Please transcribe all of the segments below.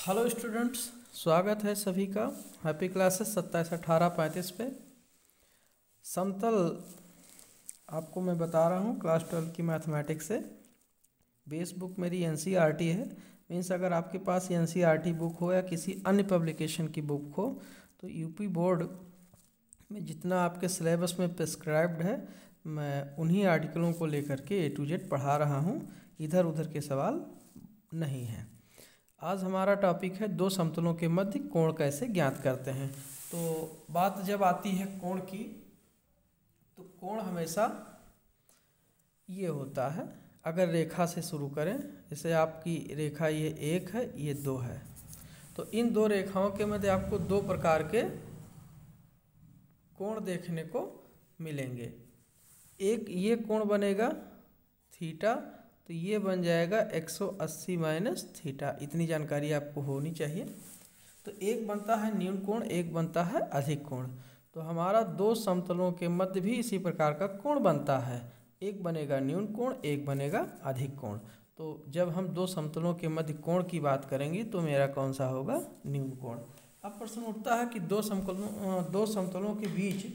Hello students, स्वागत है सभी का हैप्पी क्लासेस 27/18/35 पे। समतल आपको मैं बता रहा हूँ क्लास 12 की मैथमेटिक्स से। बेस बुक मेरी एनसीईआरटी है। मीन्स अगर आपके पास एनसीईआरटी बुक हो या किसी अन्य पब्लिकेशन की बुक हो तो यूपी बोर्ड में जितना आपके सिलेबस में प्रिस्क्राइब्ड है मैं उन्हीं आर्टिकलों को लेकर के A to Z पढ़ा रहा हूँ। इधर उधर के सवाल नहीं हैं। आज हमारा टॉपिक है दो समतलों के मध्य कोण कैसे ज्ञात करते हैं। तो बात जब आती है कोण की तो कोण हमेशा ये होता है, अगर रेखा से शुरू करें, जैसे आपकी रेखा ये 1 है, ये 2 है, तो इन दो रेखाओं के मध्य आपको दो प्रकार के कोण देखने को मिलेंगे। एक ये कोण बनेगा थीटा, तो ये बन जाएगा 180 माइनस थीटा। इतनी जानकारी आपको होनी चाहिए। तो एक बनता है न्यून कोण, एक बनता है अधिक कोण। तो हमारा दो समतलों के मध्य भी इसी प्रकार का कोण बनता है, एक बनेगा न्यून कोण, एक बनेगा अधिक कोण। तो जब हम दो समतलों के मध्य कोण की बात करेंगे तो मेरा कौन सा होगा? न्यून कोण। अब प्रश्न उठता है कि दो समतलों के बीच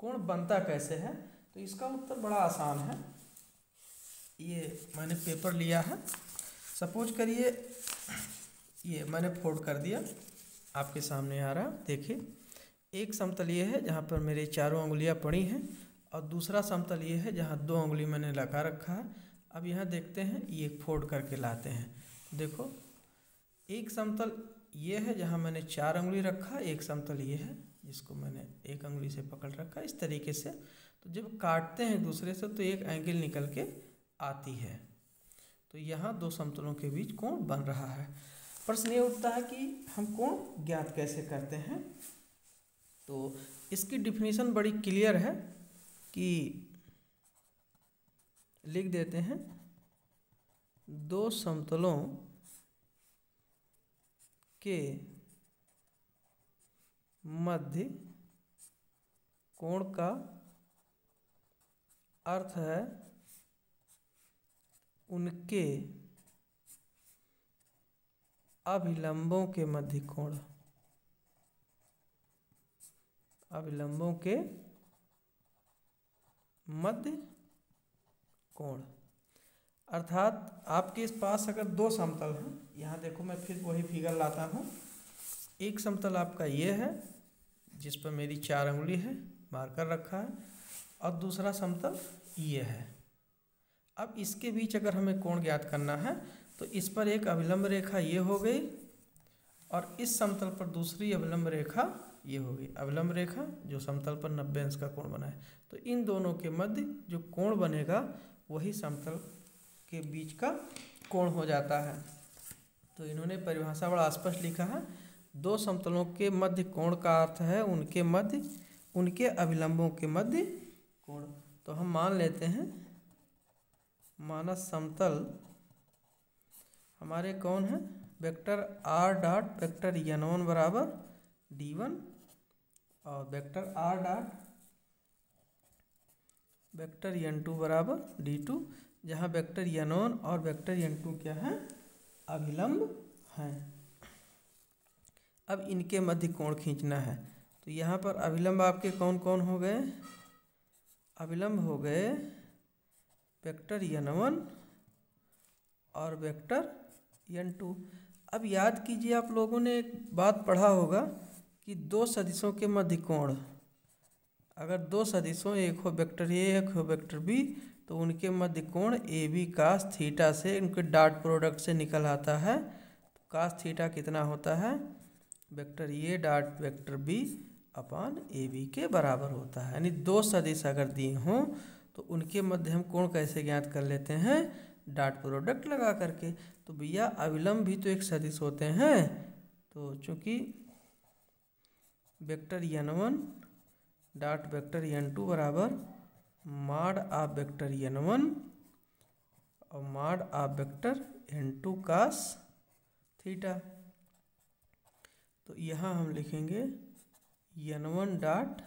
कोण बनता कैसे है। तो इसका उत्तर बड़ा आसान है। ये मैंने पेपर लिया है, सपोज करिए ये मैंने फोल्ड कर दिया, आपके सामने आ रहा। देखिए, एक समतल ये है जहाँ पर मेरे चारों उंगलियाँ पड़ी हैं और दूसरा समतल ये है जहाँ दो उंगली मैंने लगा रखा है। अब यहाँ देखते हैं, ये फोल्ड करके लाते हैं। देखो, एक समतल ये है जहाँ मैंने 4 उंगली रखा, एक समतल ये है जिसको मैंने एक उंगली से पकड़ रखा। इस तरीके से तो जब काटते हैं दूसरे से तो एक एंगल निकल के आती है। तो यहाँ दो समतलों के बीच कोण बन रहा है। प्रश्न ये उठता है कि हम कोण ज्ञात कैसे करते हैं। तो इसकी डिफिनीशन बड़ी क्लियर है कि लिख देते हैं, दो समतलों के मध्य कोण का अर्थ है उनके अभिलंबों के मध्य कोण। अभिलंबों के मध्य कोण अर्थात आपके पास अगर दो समतल हैं, यहाँ देखो मैं फिर वही फिगर लाता हूँ। एक समतल आपका ये है जिस पर मेरी 4 उंगली है, मार्कर रखा है, और दूसरा समतल ये है। अब इसके बीच अगर हमें कोण ज्ञात करना है तो इस पर एक अभिलंब रेखा ये हो गई और इस समतल पर दूसरी अभिलंब रेखा ये हो गई। अभिलंब रेखा जो समतल पर 90 अंश का कोण बनाए, तो इन दोनों के मध्य जो कोण बनेगा वही समतल के बीच का कोण हो जाता है। तो इन्होंने परिभाषा बड़ा स्पष्ट लिखा है, दो समतलों के मध्य कोण का अर्थ है उनके मध्य, उनके अभिलंबों के मध्य कोण। तो हम मान लेते हैं, मानस समतल हमारे कौन है? Vector r dot vector n1 बराबर d1 और vector r dot vector n2 बराबर d2, जहाँ वेक्टर n1 और वेक्टर n2 क्या है? अभिलंब हैं। अब इनके मध्य कोण खींचना है। तो यहाँ पर अभिलंब आपके कौन कौन हो गए? अभिलंब हो गए वेक्टर n1 और वेक्टर n2। अब याद कीजिए, आप लोगों ने एक बात पढ़ा होगा कि दो सदिशों के मध्य कोण, अगर दो सदिशों, एक हो वेक्टर ए एक हो वेक्टर बी, तो उनके मध्य कोण ए बी कास थीटा से उनके डॉट प्रोडक्ट से निकल आता है। तो कास थीटा कितना होता है? Vector A dot vector B upon A B के बराबर होता है। यानी दो सदिश अगर दिए हों तो उनके मध्य हम कोण कैसे ज्ञात कर लेते हैं? डॉट प्रोडक्ट लगा करके। तो भैया अभिलंब भी तो एक सदिश होते हैं। तो चूंकि vector n1 dot vector n2 बराबर मॉड ऑफ वेक्टर n1 और mod of vector n2 cos theta. तो यहाँ हम लिखेंगे n1 डॉट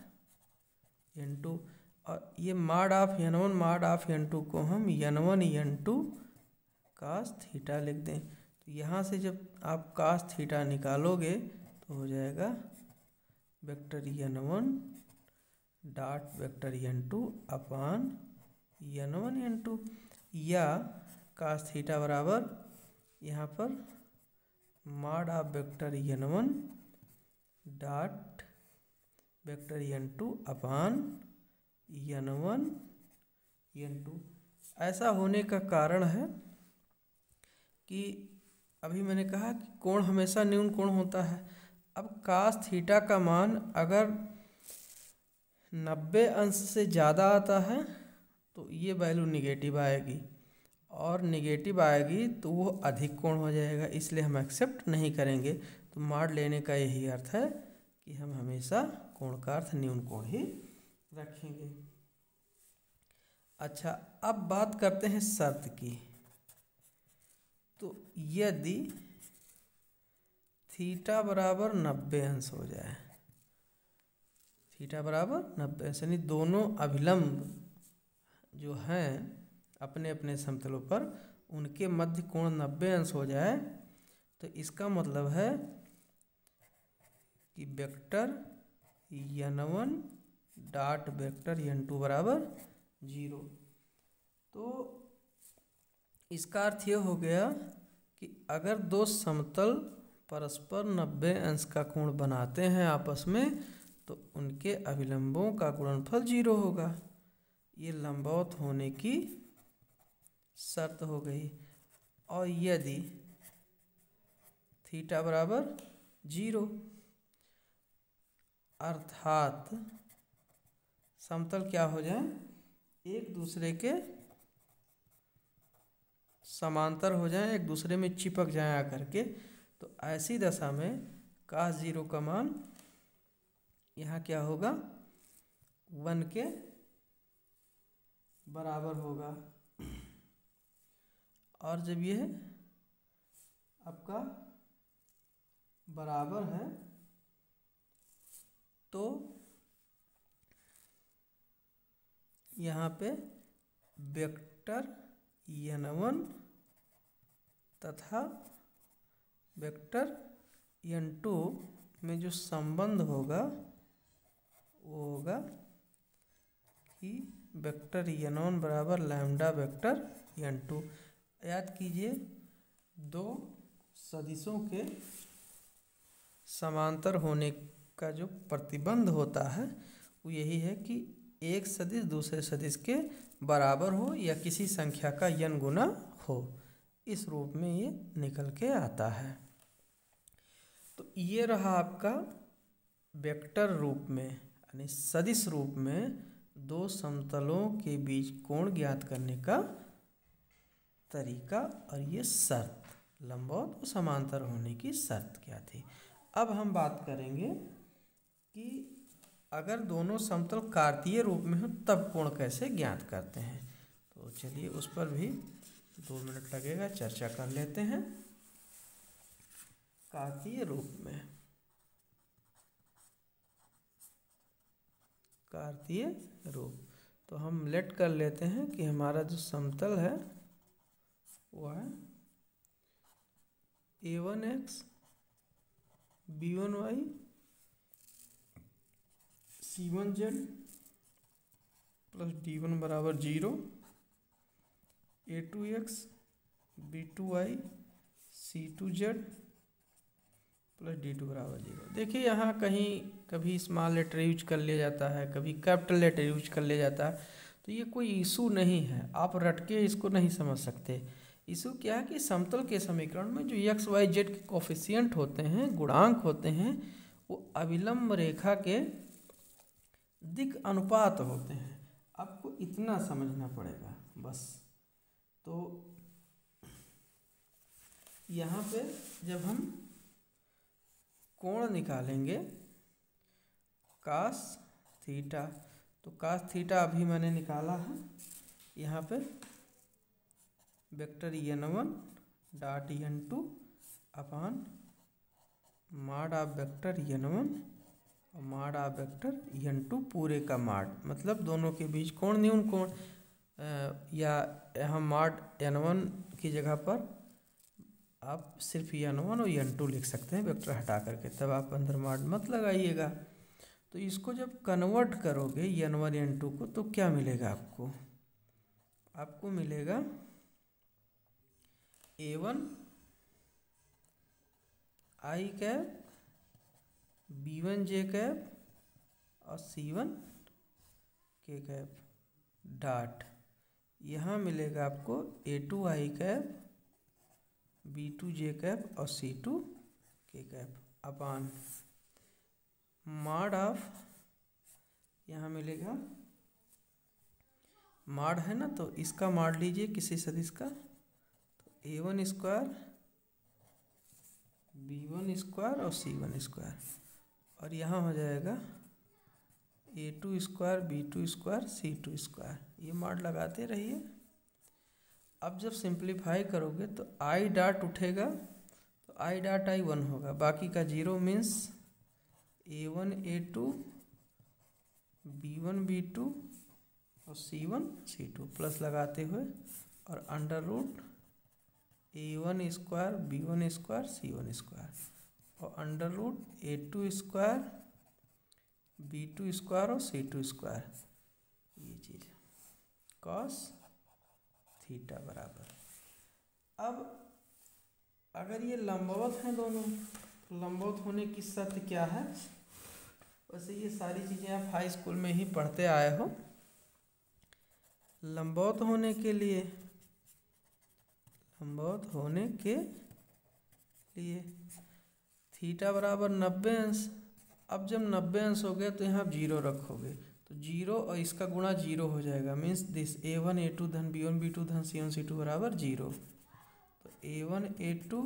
n2 और ये mod of n1 mod of n2 को हम n1 n2 कास थीटा लिख दें। तो यहाँ से जब आप कास थीटा निकालोगे तो हो जाएगा vector n1 dot vector n2 अपान n1 n2, या कास थीटा बराबर यहाँ पर mod of vector n1 dot vector n2 upon n1 n2। ऐसा होने का कारण है कि अभी मैंने कहा कि कोण हमेशा न्यून कोण होता है। अब कास थीटा का मान अगर 90 अंश से ज़्यादा आता है तो ये वैल्यू निगेटिव आएगी, और निगेटिव आएगी तो वो अधिक कोण हो जाएगा, इसलिए हम एक्सेप्ट नहीं करेंगे। तो मॉड लेने का यही अर्थ है कि हम हमेशा कोण का अर्थ न्यून कोण ही रखेंगे। अच्छा, अब बात करते हैं शर्त की। तो यदि थीटा बराबर 90 अंश हो जाए, थीटा बराबर 90 अंश यानी दोनों अभिलंब जो हैं अपने अपने समतलों पर उनके मध्य कोण 90 अंश हो जाए, तो इसका मतलब है कि vector n1 dot vector n2 बराबर 0। तो इसका अर्थ ये हो गया कि अगर दो समतल परस्पर 90 अंश का कोण बनाते हैं आपस में, तो उनके अभिलंबों का गुणनफल 0 होगा। ये लंबवत होने की शर्त हो गई। और यदि थीटा बराबर 0 अर्थात समतल क्या हो जाए, एक दूसरे के समांतर हो जाएं, एक दूसरे में चिपक जाएं आकर के, तो ऐसी दशा में कास 0 का मान यहाँ क्या होगा, 1 के बराबर होगा। और जब यह आपका बराबर है तो यहाँ पे वेक्टर n1 तथा वेक्टर n2 में जो संबंध होगा वो होगा कि वेक्टर n1 बराबर लैम्डा वेक्टर n2। याद कीजिए, दो सदिशों के समांतर होने का जो प्रतिबंध होता है वो यही है कि एक सदिश दूसरे सदिश के बराबर हो या किसी संख्या का n गुना हो, इस रूप में ये निकल के आता है। तो ये रहा आपका वेक्टर रूप में यानी सदिश रूप में दो समतलों के बीच कोण ज्ञात करने का तरीका, और ये शर्त लंबवत और समांतर होने की शर्त क्या थी। अब हम बात करेंगे कि अगर दोनों समतल कार्तीय रूप में हो तब कोण कैसे ज्ञात करते हैं। तो चलिए उस पर भी 2 मिनट लगेगा, चर्चा कर लेते हैं। कार्तीय रूप में, कार्तीय रूप, तो हम लेट कर लेते हैं कि हमारा जो समतल है वो है a1x b1y c1z plus d1 बराबर 0, a2x b2y c2z plus d2 बराबर 0। देखिए यहाँ कहीं कभी स्मॉल लेटर यूज कर लिया जाता है, कभी कैपिटल लेटर यूज कर लिया जाता है, तो ये कोई इशू नहीं है, आप रटके इसको नहीं समझ सकते। इशू क्या है कि समतल के समीकरण में जो एक्स वाई जेड के कोफिशिएंट होते हैं, गुणांक होते हैं, वो अविलंब रेखा के दिक् अनुपात होते हैं। आपको इतना समझना पड़ेगा बस। तो यहाँ पे जब हम कोण निकालेंगे कास थीटा, तो कास थीटा अभी मैंने निकाला है। यहाँ पे vector n1 dot n2 upon mod of vector n1 और मॉड ऑफ वेक्टर n2 पूरे का मॉड, मतलब दोनों के बीच कोण न्यून कोण, या हम मॉड n1 की जगह पर आप सिर्फ n1 और n2 लिख सकते हैं वेक्टर हटा करके, तब आप अंदर मॉड मत लगाइएगा। तो इसको जब कन्वर्ट करोगे n1 n2 को तो क्या मिलेगा आपको? आपको मिलेगा a1 i cap, b1 j cap और c1 k कैप डॉट, यहाँ मिलेगा आपको a2 i cap, b2 j cap और c2 k cap upon mod of, यहाँ मिलेगा मॉड है ना, तो इसका मॉड लीजिए किसी सदिश का, तो a1 स्क्वायर, b1 स्क्वायर और c1 स्क्वायर, और यहाँ हो जाएगा a2 square, b2 square, c2 square. ये मॉड लगाते रहिए। अब जब सिंप्लीफाई करोगे तो i डॉट उठेगा, तो i डॉट i 1 होगा, बाकी का 0 means a1 a2 b1 b2 और c1 c2 प्लस लगाते हुए, और under root a1 square b1 square c1 square और under root a2 square b2 square और c2 स्क्वायर, ये चीज़ कॉस थीटा बराबर। अब अगर ये लंबवत हैं दोनों, तो लंबवत होने की शर्त क्या है? वैसे ये सारी चीज़ें आप हाई स्कूल में ही पढ़ते आए हो। लंबवत होने के लिए थीटा बराबर 90 अंश। अब जब 90 अंश हो गया तो यहाँ आप 0 रखोगे, तो 0 और इसका गुणा 0 हो जाएगा, मीन्स दिस a1 a2 धन b1 b2 धन c1 c2 बराबर 0। तो a1 a2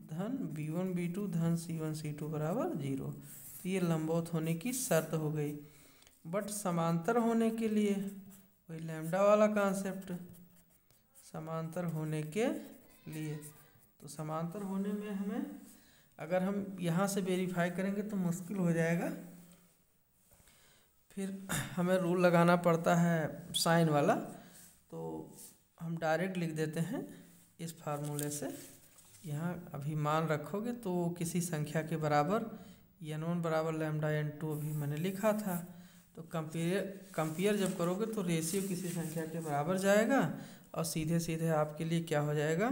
धन b1 b2 धन c1 c2 बराबर 0। तो ये लंबवत होने की शर्त हो गई। बट समांतर होने के लिए वही लैम्डा वाला कॉन्सेप्ट, समांतर होने के लिए, तो समांतर होने में हमें, अगर हम यहाँ से वेरीफाई करेंगे तो मुश्किल हो जाएगा, फिर हमें रूल लगाना पड़ता है साइन वाला। तो हम डायरेक्ट लिख देते हैं इस फार्मूले से। यहाँ अभी मान रखोगे तो किसी संख्या के बराबर, n1 बराबर लैम्डा n2 अभी मैंने लिखा था। तो कंपेयर जब करोगे तो रेशियो किसी संख्या के बराबर जाएगा, और सीधे सीधे आपके लिए क्या हो जाएगा,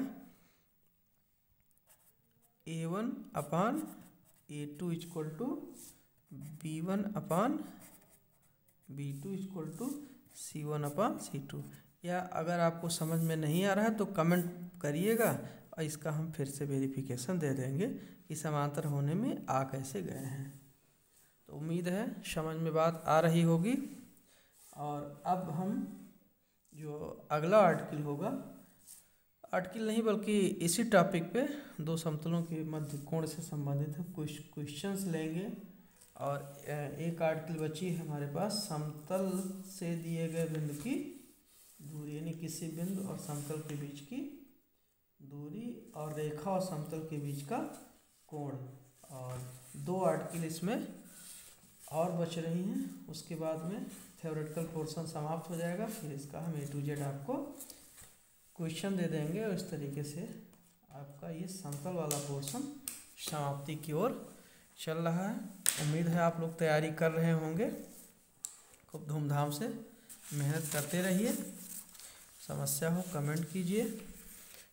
a1 upon a2 equal to b1 upon b2 equal to c1 upon c2। या अगर आपको समझ में नहीं आ रहा है तो कमेंट करिएगा, और इसका हम फिर से वेरिफिकेशन दे देंगे कि समांतर होने में आ कैसे गए हैं। तो उम्मीद है समझ में बात आ रही होगी। और अब हम जो अगला आर्टिकल होगा, आर्टिकल नहीं बल्कि इसी टॉपिक पे दो समतलों के मध्य कोण से संबंधित हम कुछ क्वेश्चंस लेंगे। और एक आर्टिकल बची है हमारे पास, समतल से दिए गए बिंदु की दूरी, यानी किसी बिंदु और समतल के बीच की दूरी और रेखा और समतल के बीच का कोण। और दो आर्टिकल इसमें और बच रही हैं, उसके बाद में थ्योरेटिकल पोर्शन समाप्त हो जाएगा। फिर इसका हम A to Z आपको क्वेश्चन दे देंगे, और इस तरीके से आपका ये समतल वाला पोर्शन समाप्ति की ओर चल रहा है। उम्मीद है आप लोग तैयारी कर रहे होंगे, खूब धूमधाम से मेहनत करते रहिए। समस्या हो कमेंट कीजिए।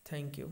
Thank you.